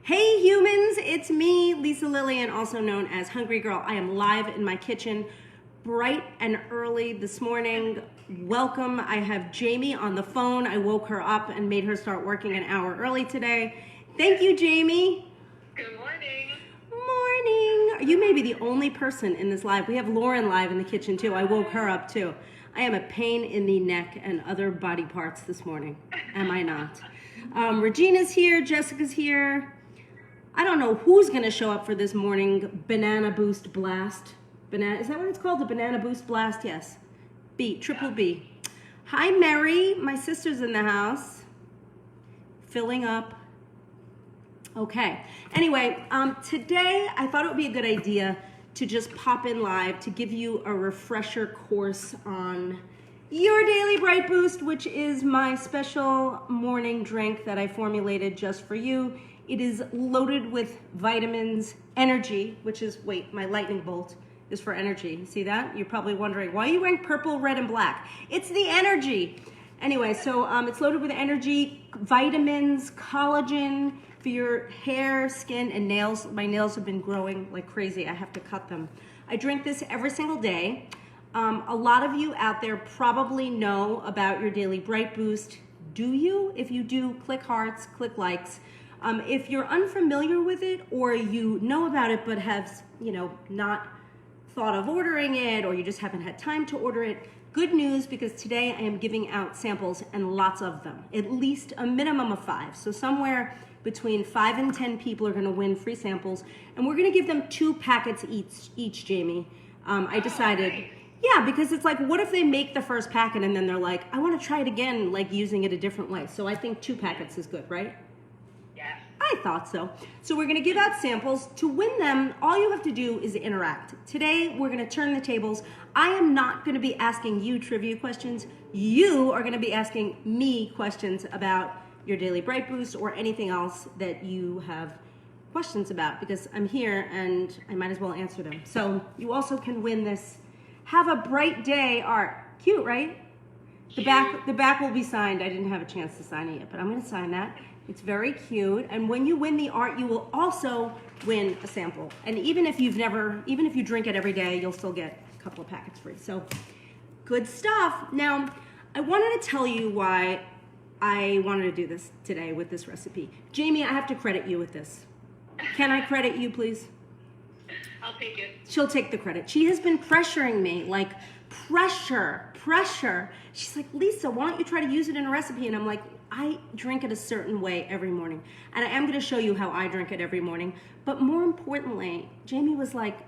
Hey humans, it's me, Lisa Lillian, also known as Hungry Girl. I am live in my kitchen, bright and early this morning. Welcome. I have Jamie on the phone. I woke her up and made her start working an hour early today. Thank you, Jamie. Good morning. Morning. You may be the only person in this live. We have Lauren live in the kitchen too. I woke her up too. I am a pain in the neck and other body parts this morning. Am I not? Regina's here. Jessica's here. I don't know who's going to show up for this morning Banana Boost Blast. Is that what it's called? The Banana Boost Blast? Yes. Triple B. Hi, Mary. My sister's in the house. Filling up. Okay. Anyway, today I thought it would be a good idea to just pop in live to give you a refresher course on your Daily Bright Boost, which is my special morning drink that I formulated just for you. It is loaded with vitamins, energy, which is, wait, my lightning bolt is for energy. See that? You're probably wondering, why are you wearing purple, red, and black? It's the energy. Anyway, so it's loaded with energy, vitamins, collagen for your hair, skin, and nails. My nails have been growing like crazy. I have to cut them. I drink this every single day. A lot of you out there probably know about your Daily Bright Boost. Do you? If you do, click hearts, click likes. If you're unfamiliar with it, or you know about it but have, not thought of ordering it, or you just haven't had time to order it, good news, because today I am giving out samples and lots of them, at least a minimum of 5. So somewhere between 5 and 10 people are going to win free samples, and we're going to give them 2 packets each, Jamie. I decided, yeah, because it's like, what if they make the first packet and then they're like, I want to try it again, like using it a different way. So I think 2 packets is good, right? I thought so. So we're going to give out samples. To win them, all you have to do is interact. Today, we're going to turn the tables. I am not going to be asking you trivia questions. You are going to be asking me questions about your Daily Bright Boost or anything else that you have questions about, because I'm here and I might as well answer them. So you also can win this Have a Bright Day art. Cute, right? The back will be signed. I didn't have a chance to sign it yet, but I'm going to sign that. It's very cute. And when you win the art, you will also win a sample. And even if you drink it every day, you'll still get a couple of packets free. So good stuff. Now, I wanted to tell you why I wanted to do this today with this recipe. Jamie, I have to credit you with this. Can I credit you, please? I'll take it. She'll take the credit. She has been pressuring me, like pressure. She's like, Lisa, why don't you try to use it in a recipe? And I'm like, I drink it a certain way every morning. And I am going to show you how I drink it every morning. But more importantly, Jamie was like,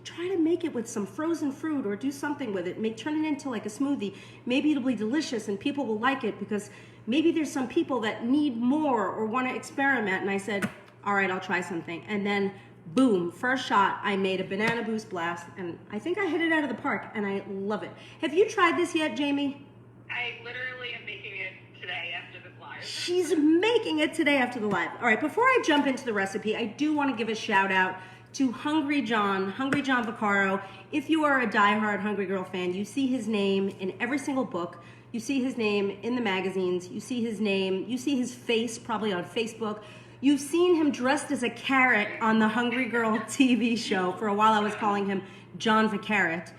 try to make it with some frozen fruit or do something with it. Turn it into like a smoothie. Maybe it'll be delicious and people will like it, because maybe there's some people that need more or want to experiment. And I said, all right, I'll try something. And then boom, first shot, I made a Banana Boost Blast, and I think I hit it out of the park, and I love it. Have you tried this yet, Jamie? I literally am making it today after the live. She's making it today after the live. All right, before I jump into the recipe, I do want to give a shout out to Hungry John Vaccaro. If you are a diehard Hungry Girl fan, you see his name in every single book. You see his name in the magazines. You see his face probably on Facebook. You've seen him dressed as a carrot on the Hungry Girl TV show. For a while I was calling him John Vacarrot.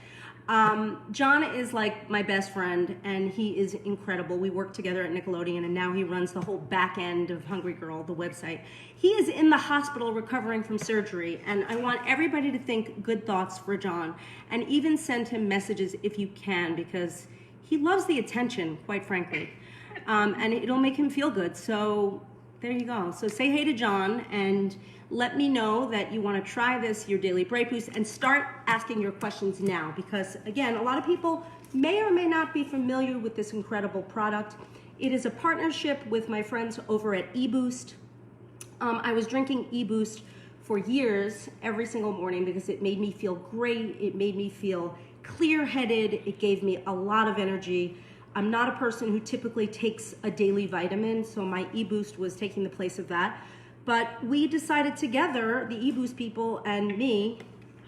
John is like my best friend, and he is incredible. We worked together at Nickelodeon, and now he runs the whole back end of Hungry Girl, the website. He is in the hospital recovering from surgery, and I want everybody to think good thoughts for John, and even send him messages if you can, because he loves the attention, quite frankly, and it'll make him feel good. So there you go. So say hey to John and let me know that you want to try this, your Daily Bright Boost, and start asking your questions now, because again, a lot of people may or may not be familiar with this incredible product. It is a partnership with my friends over at eBoost. I was drinking eBoost for years every single morning because it made me feel great. It made me feel clear-headed. It gave me a lot of energy. I'm not a person who typically takes a daily vitamin, so my eBoost was taking the place of that. But we decided together, the eBoost people and me,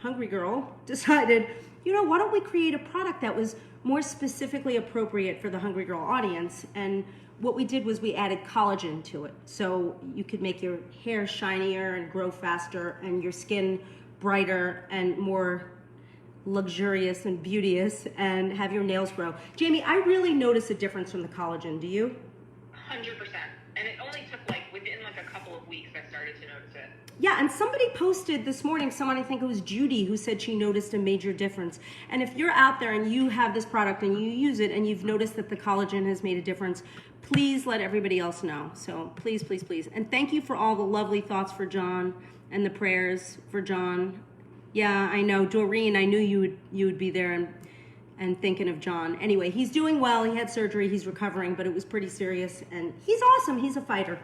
Hungry Girl, decided, why don't we create a product that was more specifically appropriate for the Hungry Girl audience? And what we did was we added collagen to it. So you could make your hair shinier and grow faster and your skin brighter and more luxurious and beauteous and have your nails grow. Jamie, I really notice a difference from the collagen. Do you? 100%. And it only took within a couple of weeks I started to notice it. Yeah, and somebody posted this morning, I think it was Judy, who said she noticed a major difference. And if you're out there and you have this product and you use it and you've noticed that the collagen has made a difference, please let everybody else know. So please, please, please. And thank you for all the lovely thoughts for John and the prayers for John. Yeah, I know, Doreen, I knew you would be there and thinking of John. Anyway, he's doing well. He had surgery. He's recovering, but it was pretty serious. And he's awesome. He's a fighter.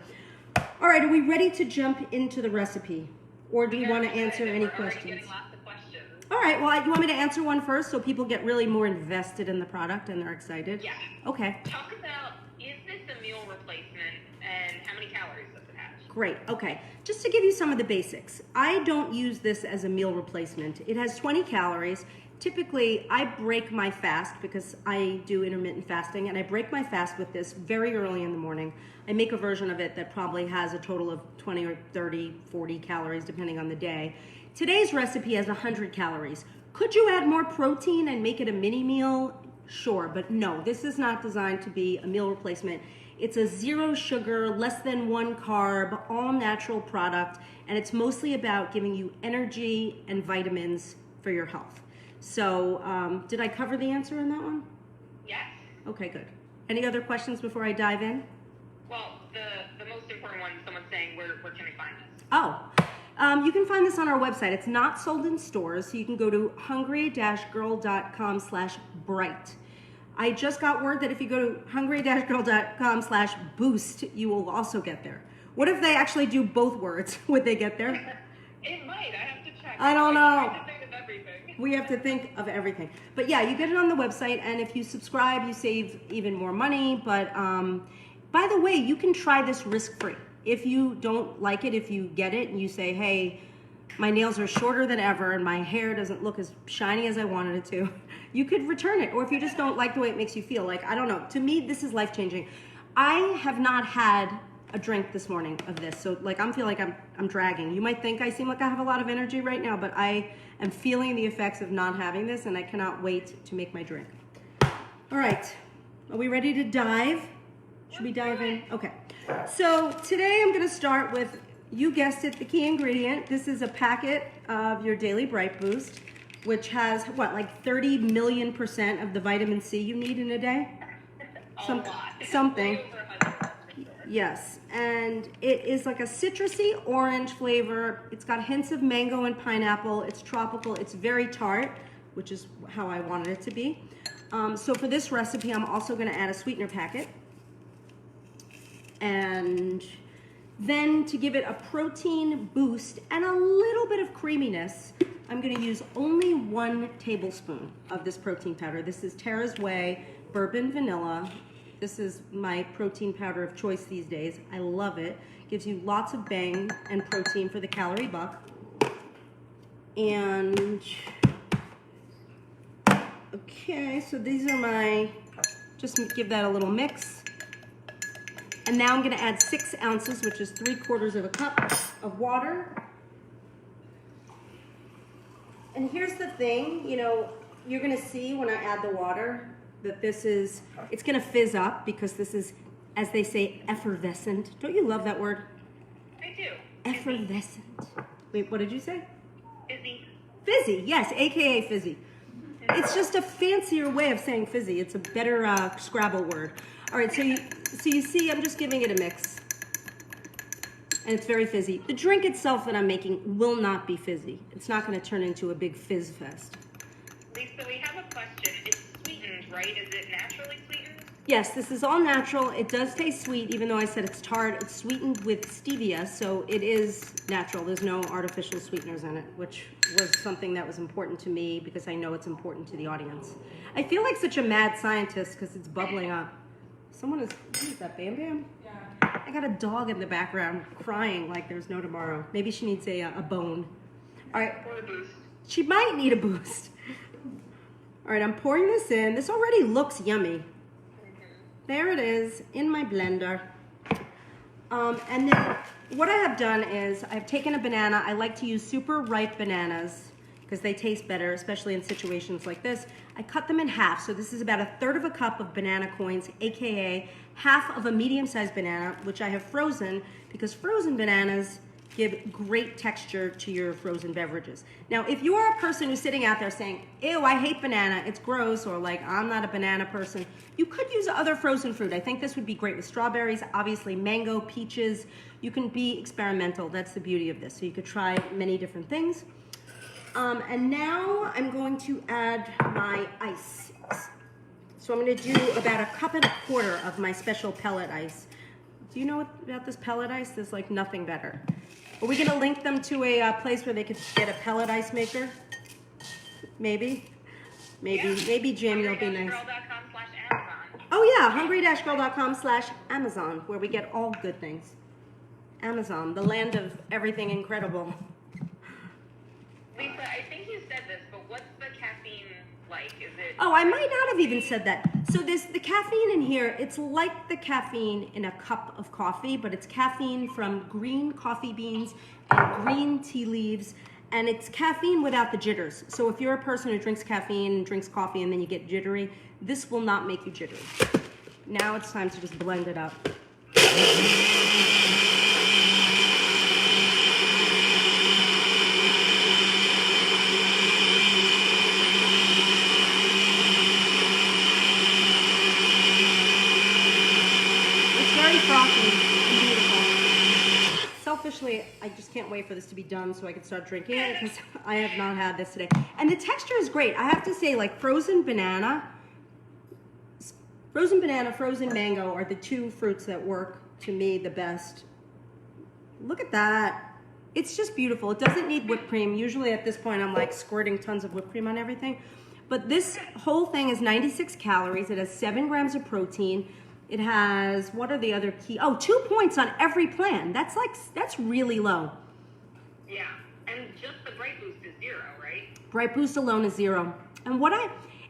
All right, are we ready to jump into the recipe? Or do you want to answer any questions? Getting lots of questions. All right, well, you want me to answer one first so people get really more invested in the product and they're excited? Yeah. Okay. Talk about, is this a meal replacement and how many calories does it have? Great, okay. Just to give you some of the basics, I don't use this as a meal replacement. It has 20 calories. Typically, I break my fast because I do intermittent fasting, and I break my fast with this very early in the morning. I make a version of it that probably has a total of 20 or 30, 40 calories, depending on the day. Today's recipe has 100 calories. Could you add more protein and make it a mini meal? Sure, but no, this is not designed to be a meal replacement. It's a zero sugar, less than 1 carb, all natural product, and it's mostly about giving you energy and vitamins for your health. So, did I cover the answer in that one? Yes. Okay, good. Any other questions before I dive in? Well, the most important one, someone's saying, where can I find this? Oh, you can find this on our website. It's not sold in stores, so you can go to hungry-girl.com/bright. I just got word that if you go to hungry-girl.com/boost, you will also get there. What if they actually do both words? Would they get there? It might. I have to check. I don't know. I have to think of everything. We have to think of everything. But yeah, you get it on the website, and if you subscribe, you save even more money. But by the way, you can try this risk-free. If you don't like it, if you get it and you say, hey, my nails are shorter than ever and my hair doesn't look as shiny as I wanted it to, you could return it. Or if you just don't like the way it makes you feel, I don't know. To me, this is life-changing. I have not had a drink this morning of this, so I feel like I'm dragging. You might think I seem like I have a lot of energy right now, but I am feeling the effects of not having this, and I cannot wait to make my drink. All right, are we ready to dive? Should we dive in? Okay, so today I'm gonna start with, you guessed it, the key ingredient. This is a packet of your Daily Bright Boost, which has, 30 million% of the vitamin C you need in a day? A lot. Something. Way over 100%. Yes, and it is like a citrusy orange flavor. It's got hints of mango and pineapple. It's tropical. It's very tart, which is how I wanted it to be. So for this recipe, I'm also going to add a sweetener packet. And then to give it a protein boost and a little bit of creaminess, I'm going to use only 1 tablespoon of this protein powder. This is Tara's Way Bourbon Vanilla. This is my protein powder of choice these days. I love it. Gives you lots of bang and protein for the calorie buck. And, okay, so these are my, just give that a little mix. And now I'm gonna add 6 ounces, which is 3/4 of a cup of water. And here's the thing, you're gonna see when I add the water, that it's gonna fizz up because this is, as they say, effervescent. Don't you love that word? I do. Effervescent. Wait, what did you say? Fizzy. Fizzy, yes, AKA fizzy. It's just a fancier way of saying fizzy. It's a better Scrabble word. All right, so you see, I'm just giving it a mix. And it's very fizzy. The drink itself that I'm making will not be fizzy. It's not gonna turn into a big fizz fest. Lisa, we have a question. It's sweetened, right? Is it naturally sweetened? Yes, this is all natural. It does taste sweet, even though I said it's tart. It's sweetened with stevia, so it is natural. There's no artificial sweeteners in it, which was something that was important to me because I know it's important to the audience. I feel like such a mad scientist because it's bubbling up. What is that, Bam Bam? Yeah. I got a dog in the background crying like there's no tomorrow. Maybe she needs a bone. All right. Or a boost. She might need a boost. All right, I'm pouring this in. This already looks yummy. There it is in my blender. And then what I have done is I've taken a banana. I like to use super ripe bananas because they taste better, especially in situations like this. I cut them in half. So this is about 1/3 of a cup of banana coins, AKA half of a medium-sized banana, which I have frozen because frozen bananas give great texture to your frozen beverages. Now, if you are a person who's sitting out there saying, ew, I hate banana, it's gross, or like, I'm not a banana person, you could use other frozen fruit. I think this would be great with strawberries, obviously mango, peaches. You can be experimental. That's the beauty of this. So you could try many different things. And now I'm going to add my ice. So I'm gonna do about 1.25 cups of my special pellet ice. Do you know about this pellet ice? There's like nothing better. Are we gonna link them to a place where they could get a pellet ice maker? Maybe. Maybe Jim, you'll be nice. Oh yeah, hungry-girl.com/Amazon, where we get all good things. Amazon, the land of everything incredible. Lisa, I think you said this, but what's the caffeine like? Is it? Oh, I might not have even said that. So the caffeine in here, it's like the caffeine in a cup of coffee, but it's caffeine from green coffee beans and green tea leaves, and it's caffeine without the jitters. So if you're a person who drinks caffeine, drinks coffee, and then you get jittery, this will not make you jittery. Now it's time to just blend it up. Frothy and beautiful. Selfishly, I just can't wait for this to be done so I can start drinking it because I have not had this today. And the texture is great. I have to say, like frozen banana, frozen mango are the two fruits that work to me the best. Look at that. It's just beautiful. It doesn't need whipped cream. Usually at this point, I'm like squirting tons of whipped cream on everything. But this whole thing is 96 calories. It has 7 grams of protein. It has, what are the other key? Oh, 2 points on every plan. That's really low. Yeah, and just the Bright Boost is 0, right? Bright Boost alone is 0. And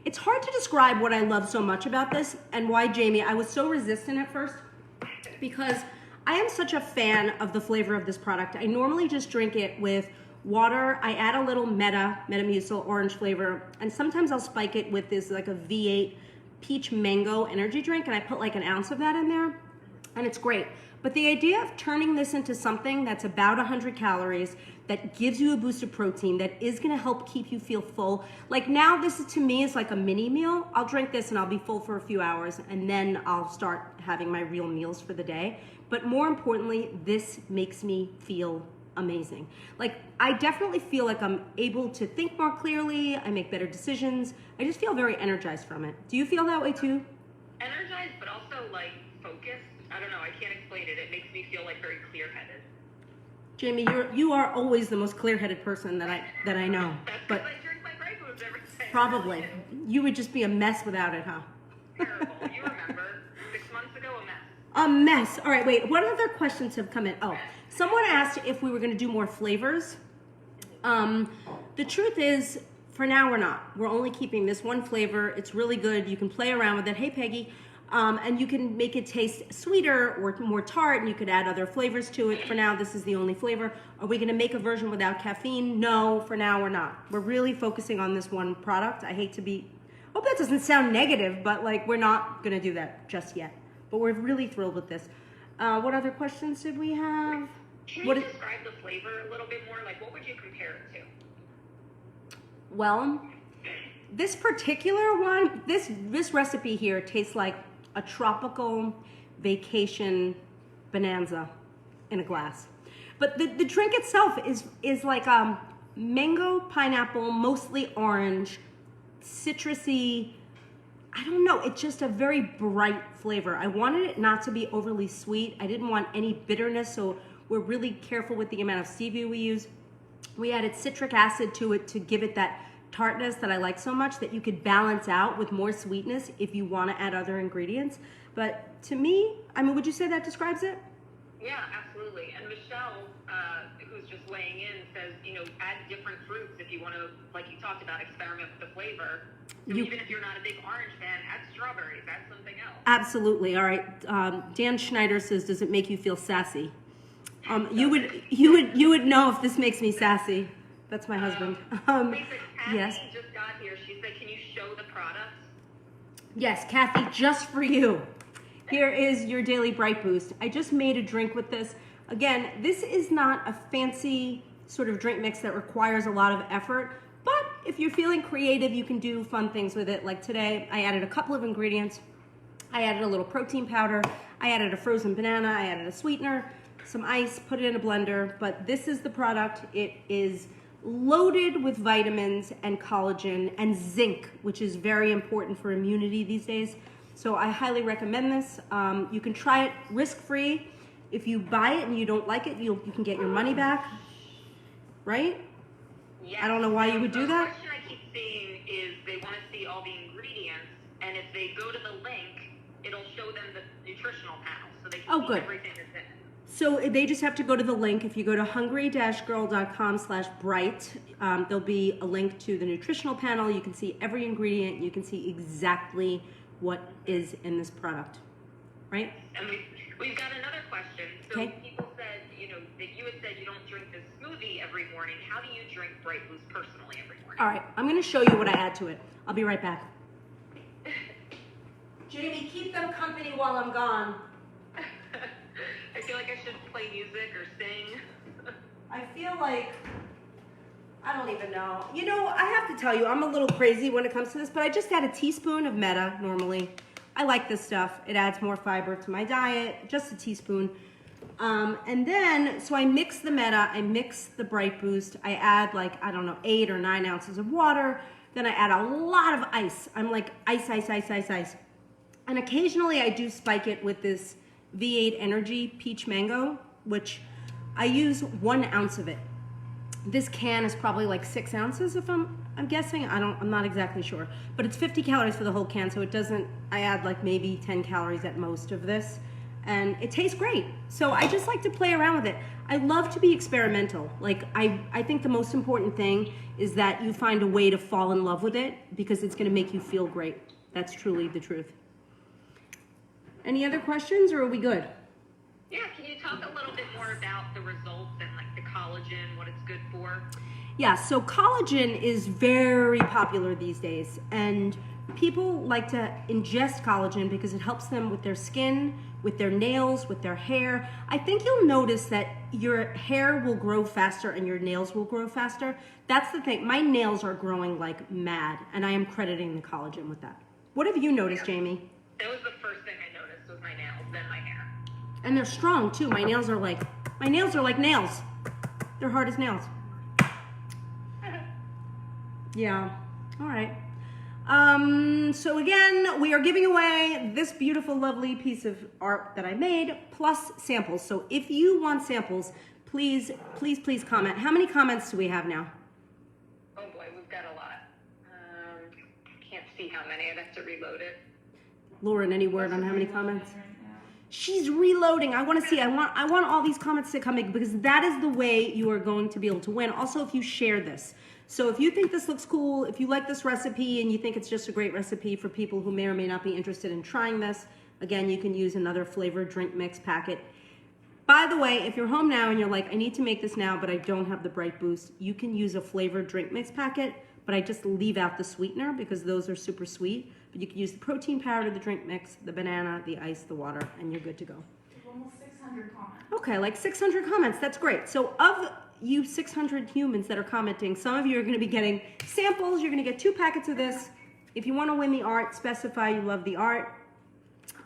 it's hard to describe what I love so much about this and why, Jamie, I was so resistant at first because I am such a fan of the flavor of this product. I normally just drink it with water. I add a little Metamucil orange flavor, and sometimes I'll spike it with this like a V8 peach mango energy drink, and I put like 1 ounce of that in there, and it's great. But the idea of turning this into something that's about 100 calories, that gives you a boost of protein, that is gonna help keep you feel full. Like now, this to me is like a mini meal. I'll drink this and I'll be full for a few hours, and then I'll start having my real meals for the day. But more importantly, this makes me feel amazing. Like I definitely feel like I'm able to think more clearly. I make better decisions. I just feel very energized from it. Do you feel that way too? Energized, but also like focused. I don't know. I can't explain it. It makes me feel like very clear-headed. Jamie, you are always the most clear-headed person that I know. That's but because I drink my Bright Boost every day. Probably. You would just be a mess without it, huh? Terrible. You remember 6 months ago, a mess. A mess. All right, wait. What other questions have come in? Oh, someone asked if we were going to do more flavors. The truth is, for now, we're not. We're only keeping this one flavor. It's really good. You can play around with it. Hey, Peggy. And you can make it taste sweeter or more tart, and you could add other flavors to it. For now, this is the only flavor. Are we going to make a version without caffeine? No, for now, we're not. We're really focusing on this one product. I hate to be, hope that doesn't sound negative, but like we're not going to do that just yet. But we're really thrilled with this. What other questions did we have? Can you describe the flavor a little bit more? Like, what would you compare it to? Well, this particular one, this recipe here tastes like a tropical vacation bonanza in a glass. But the drink itself is like mango, pineapple, mostly orange, citrusy. I don't know, it's just a very bright flavor. I wanted it not to be overly sweet. I didn't want any bitterness, so we're really careful with the amount of stevia we use. We added citric acid to it to give it that tartness that I like so much, that you could balance out with more sweetness if you want to add other ingredients. But to me, I mean, would you say that describes it? Yeah, absolutely. And Michelle, who's just weighing in, says, you know, add different fruits if you want to, like you talked about, experiment with the flavor. So even if you're not a big orange fan, add strawberries, add something else. Absolutely. All right. Dan Schneider says, "Does it make you feel sassy?" You would know if this makes me sassy. That's my husband. Kathy Yes. just got here. She said, "Can you show the products?" Yes, Kathy, just for you. Here is your Daily Bright Boost. I just made a drink with this. Again, this is not a fancy sort of drink mix that requires a lot of effort, but if you're feeling creative, you can do fun things with it. Like today, I added a couple of ingredients. I added a little protein powder. I added a frozen banana. I added a sweetener, some ice, put it in a blender. But this is the product. It is loaded with vitamins and collagen and zinc, which is very important for immunity these days. So I highly recommend this. You can try it risk-free. If you buy it and you don't like it, you can get your money back, right? Yes. I don't know why you would do that. The question I keep seeing is they want to see all the ingredients, and if they go to the link, it'll show them the nutritional panel, so they can see good. everything that's in it. So they just have to go to the link. If you go to hungry-girl.com/bright, there'll be a link to the nutritional panel. You can see every ingredient. You can see exactly what is in this product, right? And we've got another question. So Okay. people said, that you had said you don't drink this smoothie every morning. How do you drink Bright Boost personally every morning? All right, I'm going to show you what I add to it. I'll be right back. Jamie, keep them company while I'm gone. I feel like I should play music or sing. I feel like, I don't even know. I have to tell you, I'm a little crazy when it comes to this, but I just add a teaspoon of Meta normally. I like this stuff. It adds more fiber to my diet, just a teaspoon. And then, so I mix the Meta, I mix the Bright Boost, I add 8 or 9 ounces of water, then I add a lot of ice. I'm like ice. And occasionally I do spike it with this V8 Energy Peach Mango, which I use 1 ounce of it. This can is probably like 6 ounces if I'm guessing. I'm not exactly sure, but it's 50 calories for the whole can, so it doesn't, I add like maybe 10 calories at most of this, and it tastes great. So I just like to play around with it. I love to be experimental. Like I think the most important thing is that you find a way to fall in love with it because it's gonna make you feel great. That's truly the truth. Any other questions, or are we good? Yeah, can you talk a little bit more about the results and like the collagen, what it's good for? Yeah, so collagen is very popular these days, and people like to ingest collagen because it helps them with their skin, with their nails, with their hair. I think you'll notice that your hair will grow faster and your nails will grow faster. That's the thing. My nails are growing like mad, and I am crediting the collagen with that. What have you noticed, Jamie? That was the first thing I noticed was my nails, then my hair. And they're strong too. My nails are like nails. They're hard as nails. Yeah. All right. So again, we are giving away this beautiful, lovely piece of art that I made, plus samples. So if you want samples, please comment. How many comments do we have now? Oh boy, we've got a lot. Can't see how many. I'd have to reload it. Lauren, any word on how many comments? She's reloading. I want to see. I want all these comments to come in because that is the way you are going to be able to win. Also, if you share this. So if you think this looks cool, if you like this recipe and you think it's just a great recipe for people who may or may not be interested in trying this, again, you can use another flavored drink mix packet. By the way, if you're home now and you're like, I need to make this now, but I don't have the Bright Boost, you can use a flavored drink mix packet, but I just leave out the sweetener because those are super sweet. But you can use the protein powder, the drink mix, the banana, the ice, the water, and you're good to go. Almost 600 comments. Okay, like 600 comments. That's great. So of you 600 humans that are commenting, some of you are going to be getting samples. You're going to get 2 packets of this. If you want to win the art, specify you love the art.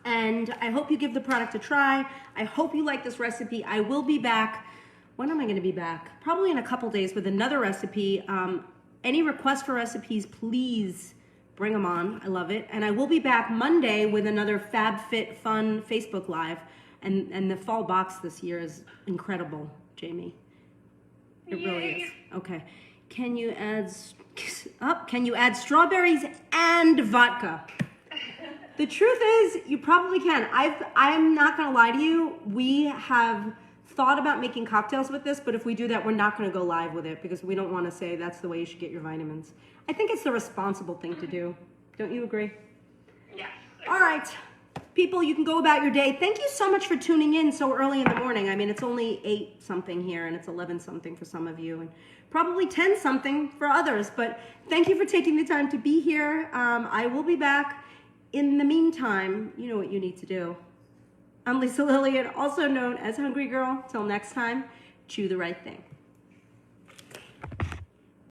And I hope you give the product a try. I hope you like this recipe. I will be back. When am I going to be back? Probably in a couple days with another recipe. Any requests for recipes, please bring them on. I love it. And I will be back Monday with another FabFitFun Facebook Live. And the fall box this year is incredible, Jamie. It really is. Okay. Can you add strawberries and vodka? The truth is, you probably can. I'm not going to lie to you. We have thought about making cocktails with this, but if we do that, we're not going to go live with it because we don't want to say that's the way you should get your vitamins. I think it's the responsible thing to do. Don't you agree? Yes. All right. People, you can go about your day. Thank you so much for tuning in so early in the morning. I mean, it's only 8 something here and it's 11 something for some of you and probably 10 something for others. But thank you for taking the time to be here. I will be back. In the meantime, you know what you need to do. I'm Lisa Lillian, also known as Hungry Girl. Till next time, chew the right thing.